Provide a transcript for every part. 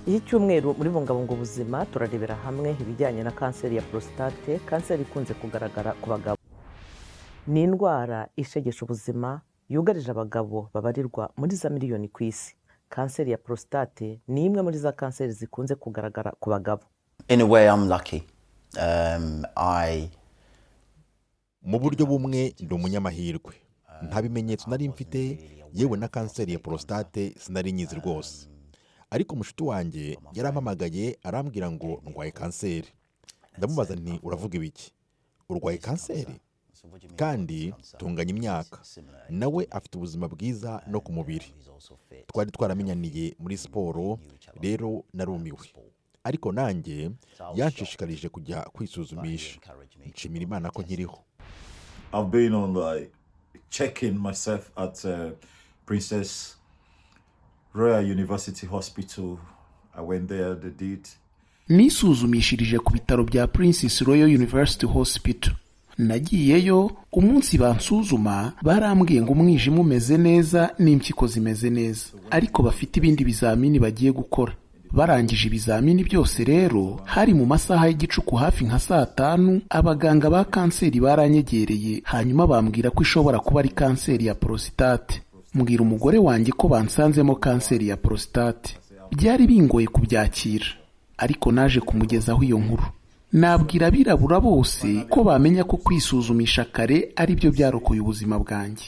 Iki cyumweru muri bungabunga ubuzima turarebera hamwe ibijyanye na kanseri ya prostate, kanseri ikunze kugaragara ku bagabo. Ni indwara ishegesha ubuzima yugarije abagabo babarirwa muri za miliyoni ku isi. Kanseri ya prostate ni imwe muri za kanseri zikunze kugaragara ku bagabo. In a way I'm lucky. Mu buryo bumwe ndi umunyamahirwe. Nta bimenyetso nari mfite, yewe na kanseri ya prostate sinari nyizi rwose. Ariko umushuti wanjye yarampamagaye arambwira ngo ndwaye kanseri. Ndamubaza nti uravuga ibiki? Urwaye kanseri? Kandi tunganya imyaka. Nawe afite ubuzima bwiza no ku mubiri. Twari twaramenyaniye muri siporo, rero narumiwe. Ariko nanjye yanshishikarije kujya kwisuzumisha. Nshimira Imana ko nkiriho. I've been on checking myself at Princess Royal University Hospital. I went there, they did. Nisuzumishirije ku bitaro bya Princess Royal University Hospital. Nagiyeyo umunsi bansuzuma barambwiye ngo umwijima umeze neza n'impyiko zimeze neza, ariko bafite ibindi bizamini bagiye gukora. Barangije ibizamini byose rero, hari mu masaha y'igicuku hafi nka 5:00 abaganga ba kanseri baranyegereye, hanyuma bambwira ko ishobora kuba ari kanseri ya prostate. Mbwira umugore wanjye ko bansanzemo kanseri ya prostate. Byari bingoye kubyakira, ariko naje kumugezaho iyo nkuru. Nabwira abirabura bose ko bamenya ko kwisuzumisha kare ari byo byarokoye ubuzima bwanjye.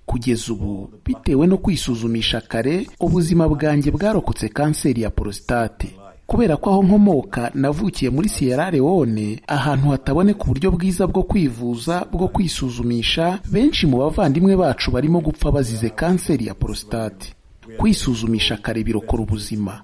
Kugeza ubu, bitewe no kwisuzumisha kare, ubuzima bwanjye bwarokotse kanseri ya prostate. Kubera ko aho nkomoka navukiye muri Sierra Leone, ahantu hataboneka uburyo bwiza bwo kwivuza, bwo kwisuzumisha, benshi mu bavandimwe bacu barimo gupfa bazize kanseri ya prostate. Kwisuzumisha kare birokora ubuzima.